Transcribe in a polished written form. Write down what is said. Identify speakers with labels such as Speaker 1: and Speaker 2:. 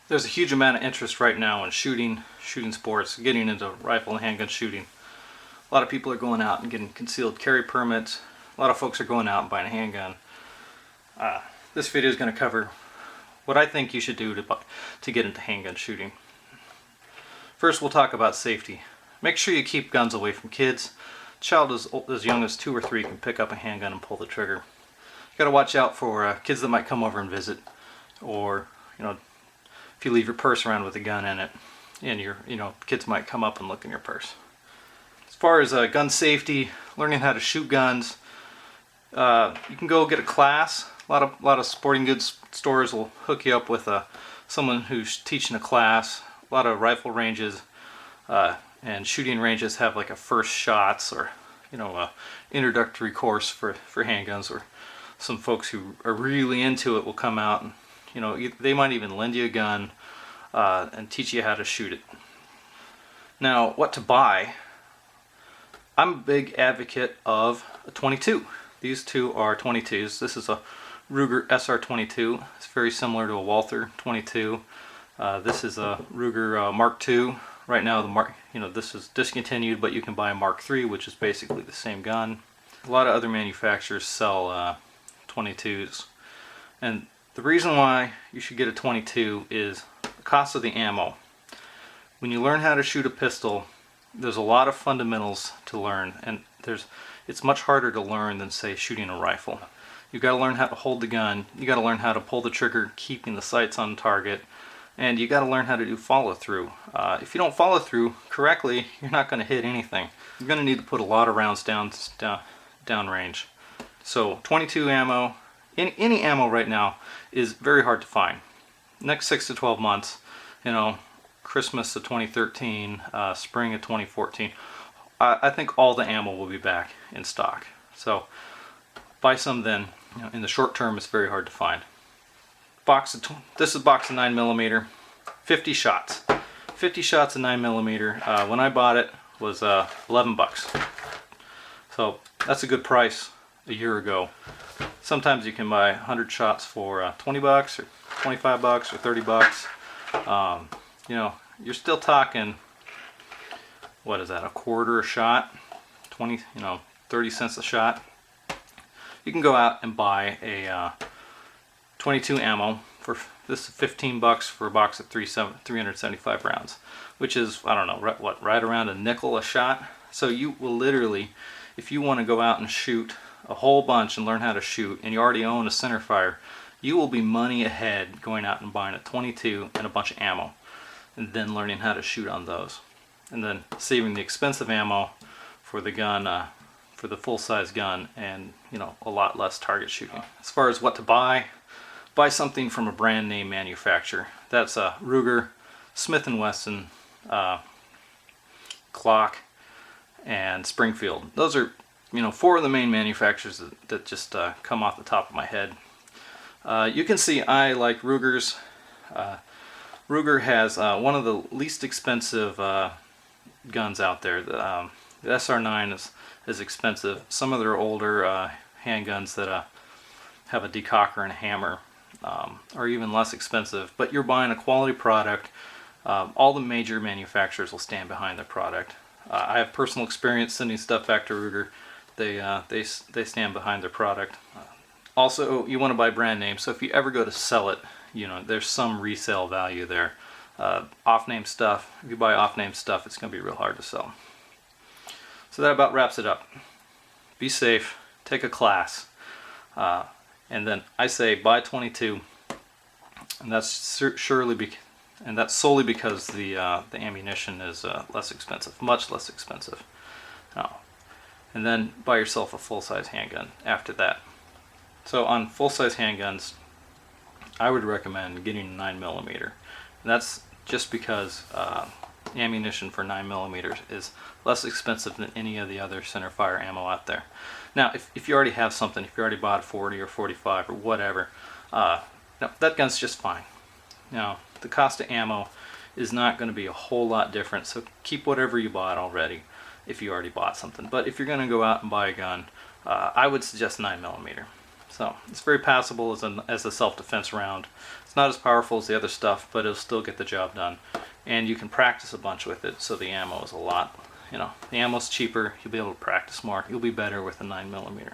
Speaker 1: There's a huge amount of interest right now in shooting sports, getting into rifle and handgun shooting. A lot of people are going out and getting concealed carry permits. A lot of folks are going out and buying a handgun. This video is going to cover what I think you should do to get into handgun shooting. First, we'll talk about safety. Make sure you keep guns away from kids. A child as young as 2 or 3 can pick up a handgun and pull the trigger. You got to watch out for kids that might come over and visit, or if you leave your purse around with a gun in it, and kids might come up and look in your purse. As far as gun safety, learning how to shoot guns, you can go get a class. A lot of sporting goods stores will hook you up with someone who's teaching a class. A lot of rifle ranges and shooting ranges have like a first shots or introductory course for handguns, or some folks who are really into it will come out and they might even lend you a gun and teach you how to shoot it. Now, what to buy? I'm a big advocate of a 22. These two are 22s. This is a Ruger SR22. It's very similar to a Walther 22. This is a Ruger Mark II. Right now, this is discontinued, but you can buy a Mark III, which is basically the same gun. A lot of other manufacturers sell 22s, and the reason why you should get a 22 is the cost of the ammo. When you learn how to shoot a pistol, there's a lot of fundamentals to learn, and it's much harder to learn than, say, shooting a rifle. You've got to learn how to hold the gun, you got to learn how to pull the trigger, keeping the sights on target, and you got to learn how to do follow through. If you don't follow through correctly, you're not going to hit anything. You're going to need to put a lot of rounds down range. So 22 ammo, any ammo right now is very hard to find. Next 6 to 12 months, Christmas of 2013, spring of 2014, I think all the ammo will be back in stock. So buy some then. In the short term, it's very hard to find. This is a box of 9mm, 50 shots. 50 shots of 9mm. When I bought it was 11 bucks. So that's a good price a year ago. Sometimes you can buy 100 shots for 20 bucks or 25 bucks or 30 bucks. You're still talking, what is that, a quarter a shot? 30 cents a shot. You can go out and buy a 22 ammo for this is 15 bucks for a box of 375 rounds, which is, I don't know, right around a nickel a shot. So you will literally, if you want to go out and shoot a whole bunch and learn how to shoot, and you already own a centerfire, you will be money ahead going out and buying a 22 and a bunch of ammo, and then learning how to shoot on those, and then saving the expensive ammo for the gun, for the full-size gun, and a lot less target shooting. As far as what to buy something from a brand name manufacturer. That's a Ruger, Smith & Wesson, Glock, and Springfield. Those are 4 of the main manufacturers that just come off the top of my head. You can see I like Rugers. Ruger has one of the least expensive guns out there. The SR9 is expensive. Some of their older handguns that have a decocker and a hammer are even less expensive, but you're buying a quality product. All the major manufacturers will stand behind their product. I have personal experience sending stuff back to Ruger. They stand behind their product. Also, you want to buy brand name, so if you ever go to sell it, there's some resale value there. Off-name stuff, if you buy off-name stuff, it's going to be real hard to sell. So that about wraps it up. Be safe, take a class, and then I say buy 22, and that's solely because the ammunition is less expensive, much less expensive. And then buy yourself a full-size handgun after that. So on full-size handguns, I would recommend getting a 9mm. And that's just because ammunition for 9mm is less expensive than any of the other centerfire ammo out there. Now, if you already have something, if you already bought a 40 or 45 or whatever, that gun's just fine. Now, the cost of ammo is not going to be a whole lot different, so keep whatever you bought already if you already bought something. But if you're going to go out and buy a gun, I would suggest 9mm. So it's very passable as a self-defense round. It's not as powerful as the other stuff, but it'll still get the job done. And you can practice a bunch with it, so the ammo is a lot, the ammo's cheaper, you'll be able to practice more. You'll be better with a 9mm.